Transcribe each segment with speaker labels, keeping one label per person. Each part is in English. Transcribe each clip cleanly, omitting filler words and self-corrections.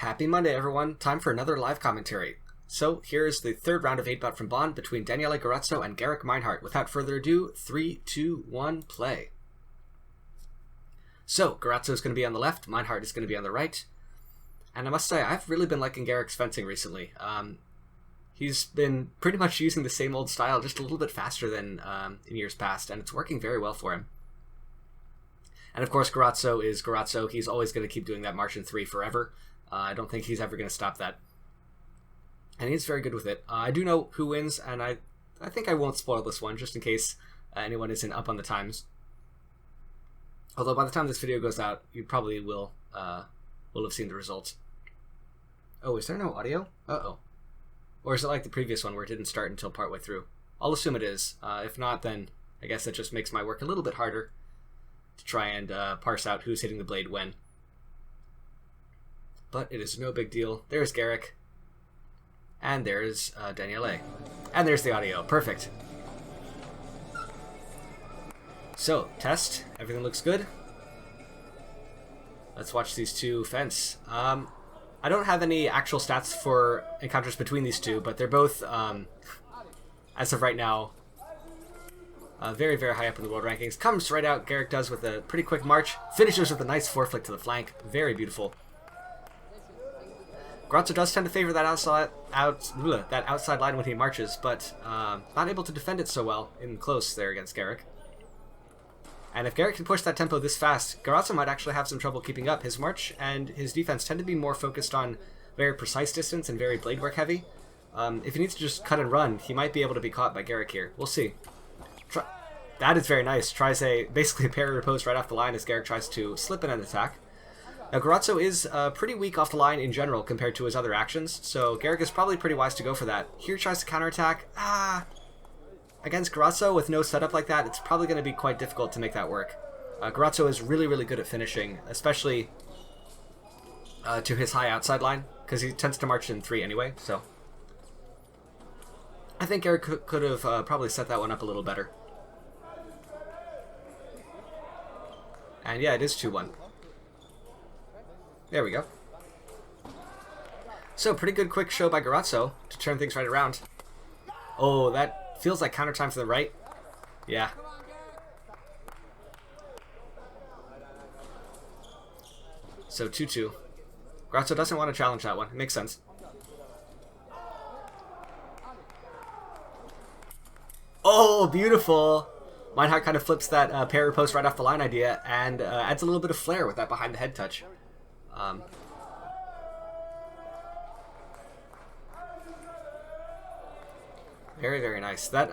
Speaker 1: Happy Monday, everyone. Time for another live commentary. So, here's the third round of 8-bout from Bonn between Daniele Garozzo and Gerek Meinhardt. Without further ado, 3, 2, 1, play. So, Garozzo is going to be on the left, Meinhardt is going to be on the right. And I must say, I've really been liking Gerek's fencing recently. He's been pretty much using the same old style, just a little bit faster than in years past, and it's working very well for him. And of course, Garozzo is Garozzo. He's always going to keep doing that March in 3 forever. I don't think he's ever going to stop that. And he's very good with it. I do know who wins, and I think I won't spoil this one, just in case anyone isn't up on the times. Although by the time this video goes out, you probably will have seen the results. Oh, is there no audio? Uh-oh. Or is it like the previous one where it didn't start until partway through? I'll assume it is. If not, then I guess that just makes my work a little bit harder to try and parse out who's hitting the blade when. But it is no big deal. There's Gerek. And there's Daniele. And there's the audio. Perfect. So, test. Everything looks good. Let's watch these two fence. I don't have any actual stats for encounters between these two, but they're both, as of right now, very, very high up in the world rankings. Comes right out, Gerek does with a pretty quick march. Finishes with a nice foreflick to the flank. Very beautiful. Garozzo does tend to favor that outside line when he marches, but not able to defend it so well in close there against Gerek. And if Gerek can push that tempo this fast, Garozzo might actually have some trouble keeping up. His march and his defense tend to be more focused on very precise distance and very blade work heavy. If he needs to just cut and run, he might be able to be caught by Gerek here. We'll see. That is very nice. Tries basically a parry riposte right off the line as Gerek tries to slip in an attack. Now, Garozzo is pretty weak off the line in general compared to his other actions, so Gerek is probably pretty wise to go for that. Here tries to counterattack. Against Garozzo with no setup like that, it's probably going to be quite difficult to make that work. Garozzo is really, really good at finishing, especially to his high outside line, because he tends to march in 3 anyway, so I think Gerek could have probably set that one up a little better. And yeah, it is 2-1. There we go. So, pretty good quick show by Garozzo to turn things right around. Oh, that feels like counter time to the right. Yeah. So, 2-2. Garozzo doesn't want to challenge that one. It makes sense. Oh, beautiful! Meinhardt kind of flips that parry post right off the line idea and adds a little bit of flair with that behind the head touch. Very, very nice. That,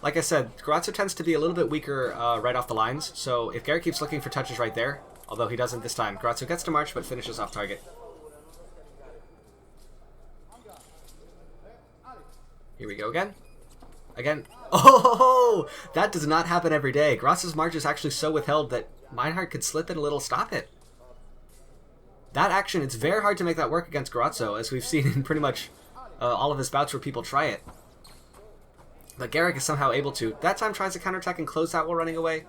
Speaker 1: like I said, Garozzo tends to be a little bit weaker right off the lines, so if Gerek keeps looking for touches right there, although he doesn't this time, Garozzo gets to march but finishes off target. Here we go again. Oh, that does not happen every day. Garozzo's march is actually so withheld that Meinhardt could slip in a little stop it. That action, it's very hard to make that work against Garozzo, as we've seen in pretty much all of his bouts where people try it. But Gerek is somehow able to. That time tries to counterattack and close out while running away.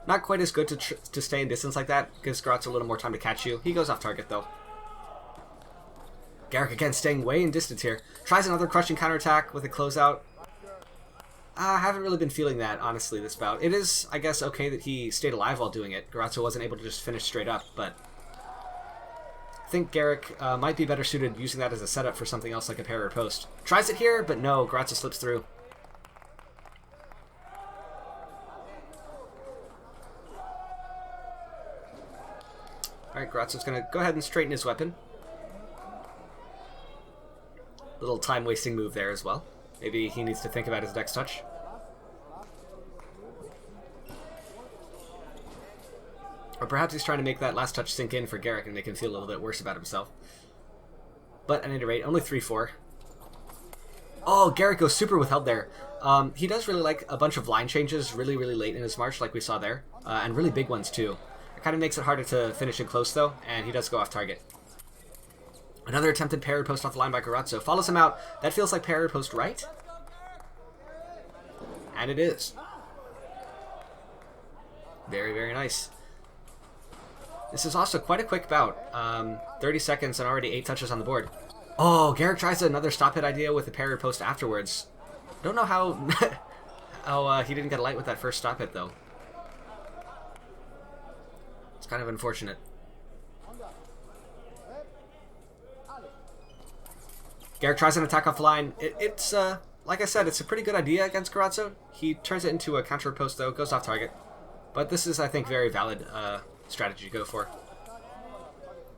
Speaker 1: Not quite as good to stay in distance like that. Gives Garozzo a little more time to catch you. He goes off target, though. Gerek again staying way in distance here. Tries another crushing counterattack with a closeout. I haven't really been feeling that, honestly, this bout. It is, I guess, okay that he stayed alive while doing it. Garozzo wasn't able to just finish straight up, but I think Gerek might be better suited using that as a setup for something else like a parry or post. Tries it here, but no, Garozzo slips through. Alright, Garozzo's going to go ahead and straighten his weapon. Little time-wasting move there as well. Maybe he needs to think about his next touch. Or perhaps he's trying to make that last touch sink in for Gerek and make him feel a little bit worse about himself. But at any rate, only 3-4. Oh, Gerek goes super withheld there. He does really like a bunch of line changes really, really late in his march, like we saw there. And really big ones, too. It kind of makes it harder to finish it close, though, and he does go off target. Another attempted parry post off the line by Garozzo. Follows him out. That feels like parry post right. And it is. Very, very nice. This is also quite a quick bout. 30 seconds and already 8 touches on the board. Oh, Gerek tries another stop hit idea with a parry post afterwards. Don't know how how he didn't get a light with that first stop hit, though. It's kind of unfortunate. Gerek tries an attack off the line. It's like I said, it's a pretty good idea against Garozzo. He turns it into a counter post, though, goes off target. But this is, I think, very valid strategy to go for.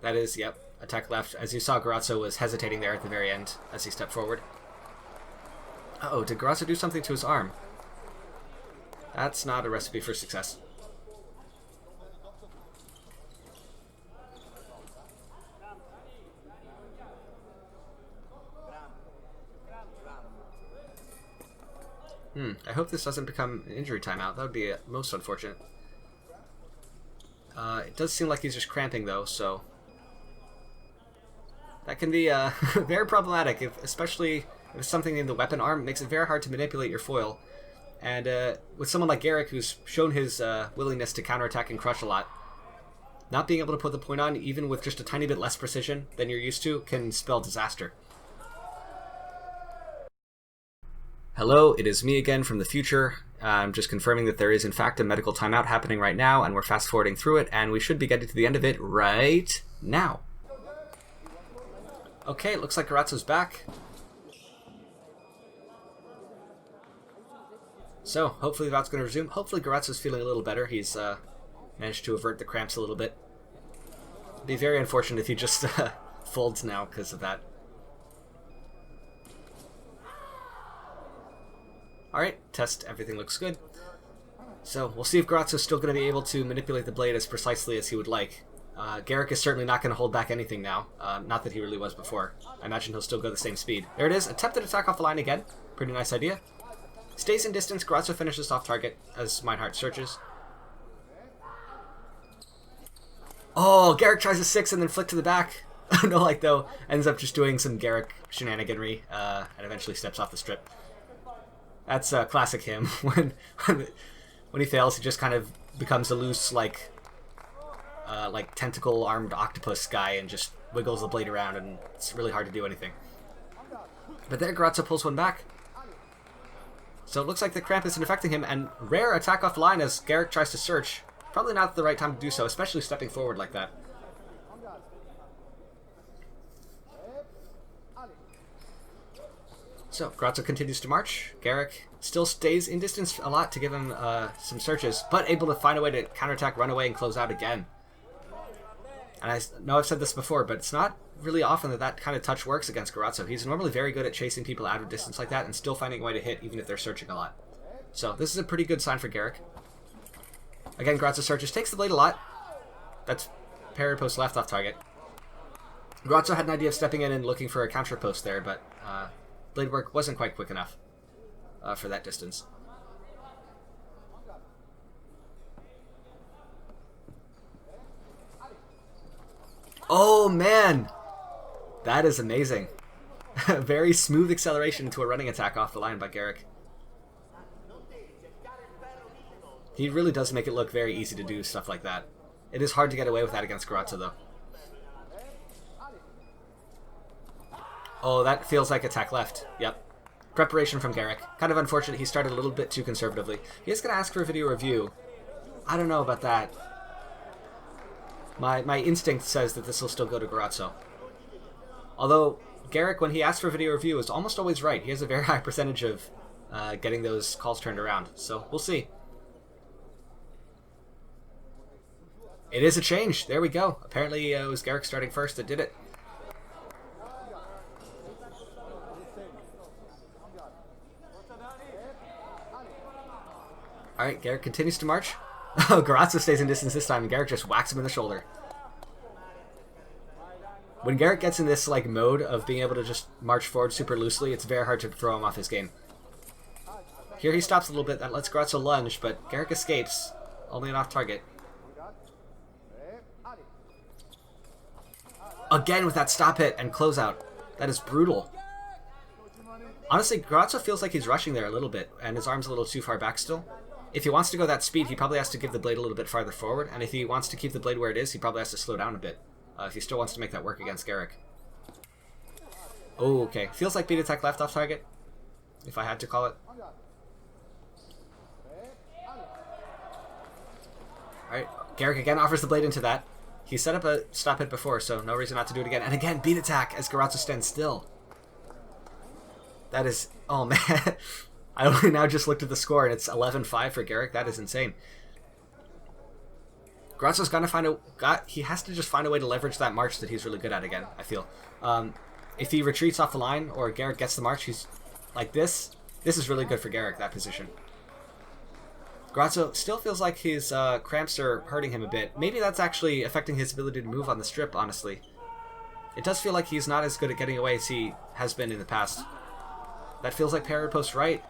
Speaker 1: That is, yep, attack left. As you saw, Garozzo was hesitating there at the very end as he stepped forward. Uh-oh, did Garozzo do something to his arm? That's not a recipe for success. I hope this doesn't become an injury timeout. That would be most unfortunate. It does seem like he's just cramping, though, so that can be very problematic, especially if it's something in the weapon arm. It makes it very hard to manipulate your foil. And with someone like Gerek, who's shown his willingness to counterattack and crush a lot, not being able to put the point on, even with just a tiny bit less precision than you're used to, can spell disaster. Hello, it is me again from the future. I'm just confirming that there is in fact a medical timeout happening right now, and we're fast forwarding through it, and we should be getting to the end of it right now. Okay, it looks like Garozzo's back. So, hopefully the bout's going to resume. Hopefully Garozzo's feeling a little better. He's managed to avert the cramps a little bit. It'd be very unfortunate if he just folds now because of that. Alright, test, everything looks good. So, we'll see if Garozzo's still going to be able to manipulate the blade as precisely as he would like. Gerek is certainly not going to hold back anything now. Not that he really was before. I imagine he'll still go the same speed. There it is, attempted attack off the line again. Pretty nice idea. Stays in distance, Garozzo finishes off target as Meinhardt searches. Oh, Gerek tries a 6 and then flick to the back. No like though, ends up just doing some Gerek shenaniganry and eventually steps off the strip. That's classic him. when he fails, he just kind of becomes a loose like tentacle-armed octopus guy and just wiggles the blade around, and it's really hard to do anything. But there, Garozzo pulls one back. So it looks like the cramp isn't affecting him, and rare attack off line as Gerek tries to search. Probably not the right time to do so, especially stepping forward like that. So, Garozzo continues to march. Gerek still stays in distance a lot to give him some searches, but able to find a way to counterattack, run away, and close out again. And I know I've said this before, but it's not really often that that kind of touch works against Garozzo. He's normally very good at chasing people out of distance like that and still finding a way to hit even if they're searching a lot. So this is a pretty good sign for Gerek. Again, Garozzo searches, takes the blade a lot. That's parry post left off target. Garozzo had an idea of stepping in and looking for a counter post there, but blade work wasn't quite quick enough for that distance. Oh man, that is amazing. Very smooth acceleration into a running attack off the line by Gerek. He really does make it look very easy to do stuff like that. It is hard to get away with that against Garozzo though. Oh, that feels like attack left. Yep. Preparation from Gerek. Kind of unfortunate he started a little bit too conservatively. He is going to ask for a video review. I don't know about that. My instinct says that this will still go to Garozzo. Although, Gerek, when he asks for a video review, is almost always right. He has a very high percentage of getting those calls turned around. So, we'll see. It is a change. There we go. Apparently, it was Gerek starting first that did it. Alright, Gerek continues to march. Oh, Garozzo stays in distance this time, and Gerek just whacks him in the shoulder. When Gerek gets in this like mode of being able to just march forward super loosely, it's very hard to throw him off his game. Here he stops a little bit, that lets Garozzo lunge, but Gerek escapes, only an off target. Again with that stop hit and closeout. That is brutal. Honestly, Garozzo feels like he's rushing there a little bit, and his arm's a little too far back still. if he wants to go that speed, he probably has to give the blade a little bit farther forward, and if he wants to keep the blade where it is, he probably has to slow down a bit, if he still wants to make that work against Gerek. Oh, okay. Feels like beat attack left off target, if I had to call it. Alright, Gerek again offers the blade into that. He set up a stop hit before, so no reason not to do it again. And again, beat attack as Garozzo stands still. That is... oh man. I only now just looked at the score and it's 11-5 for Gerek. That is insane. Garozzo's gonna find a... he has to just find a way to leverage that march that he's really good at again, I feel. If he retreats off the line or Gerek gets the march, he's like this. This is really good for Gerek, that position. Garozzo still feels like his cramps are hurting him a bit. Maybe that's actually affecting his ability to move on the strip, honestly. It does feel like he's not as good at getting away as he has been in the past. That feels like parry post right.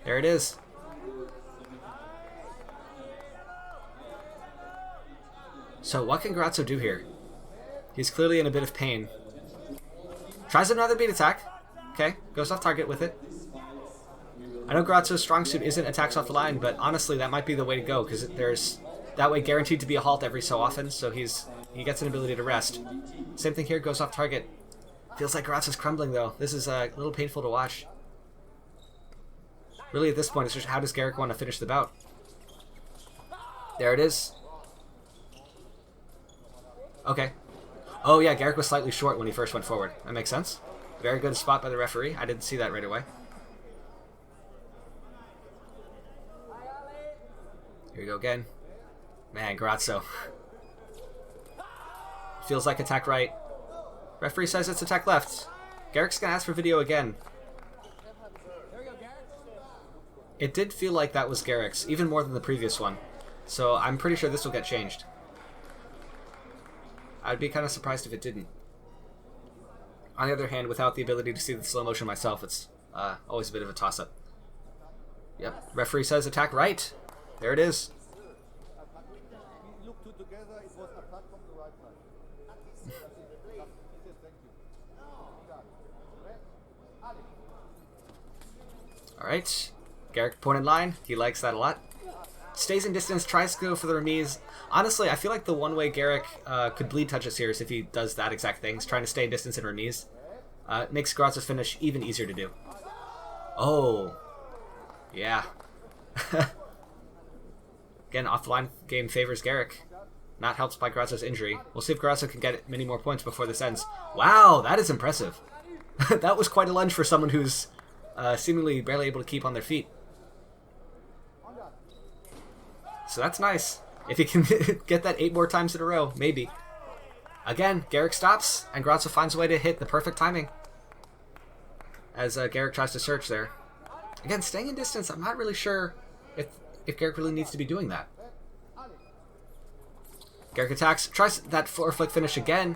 Speaker 1: There it is. So what can Garozzo do here? He's clearly in a bit of pain. Tries another beat attack. Okay, goes off target with it. I know Garozzo's strong suit isn't attacks off the line, but honestly that might be the way to go, because there's that way guaranteed to be a halt every so often, so he gets an ability to rest. Same thing here, goes off target. Feels like Garozzo's crumbling though. This is a little painful to watch. Really at this point it's just how does Gerek want to finish the bout? There it is. Okay. Oh yeah, Gerek was slightly short when he first went forward. That makes sense. Very good spot by the referee. I didn't see that right away. Here we go again. Man, Garozzo. Feels like attack right. Referee says it's attack left. Gerek's gonna ask for video again. It did feel like that was Gerek's, even more than the previous one. So I'm pretty sure this will get changed. I'd be kind of surprised if it didn't. On the other hand, without the ability to see the slow motion myself, it's always a bit of a toss-up. Yep, referee says attack right. There it is. Alright. Gerek point in line. He likes that a lot. Stays in distance, tries to go for the remise. Honestly, I feel like the one way Gerek could bleed touch us here is if he does that exact thing. He's trying to stay in distance and remise. Makes Garozzo's finish even easier to do. Oh. Yeah. Again, off-the-line game favors Gerek. Not helped by Garozzo's injury. We'll see if Garozzo can get many more points before this ends. Wow, that is impressive. That was quite a lunge for someone who's seemingly barely able to keep on their feet. So that's nice. If he can get that 8 more times in a row, maybe. Again, Gerek stops, and Garozzo finds a way to hit the perfect timing. As Gerek tries to search there. Again, staying in distance, I'm not really sure if Gerek really needs to be doing that. Gerek attacks, tries that 4-flick finish again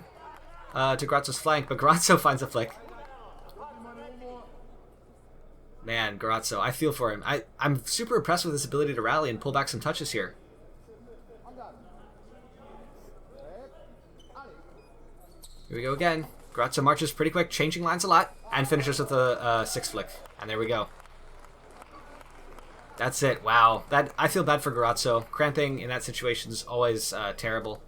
Speaker 1: to Garozzo's flank, but Garozzo finds a flick. Man, Garozzo, I feel for him. I'm super impressed with his ability to rally and pull back some touches here. Here we go again. Garozzo marches pretty quick, changing lines a lot, and finishes with a 6-flick. And there we go. That's it. Wow. I feel bad for Garozzo. Cramping in that situation is always terrible.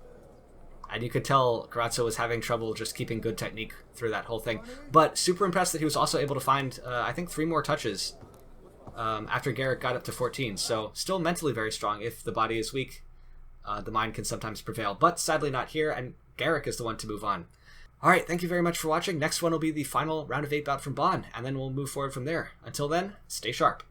Speaker 1: And you could tell Garozzo was having trouble just keeping good technique through that whole thing. But super impressed that he was also able to find, I think, 3 more touches after Gerek got up to 14. So still mentally very strong. If the body is weak, the mind can sometimes prevail. But sadly not here, and Gerek is the one to move on. Alright, thank you very much for watching. Next one will be the final round of 8 bout from Bonn, and then we'll move forward from there. Until then, stay sharp.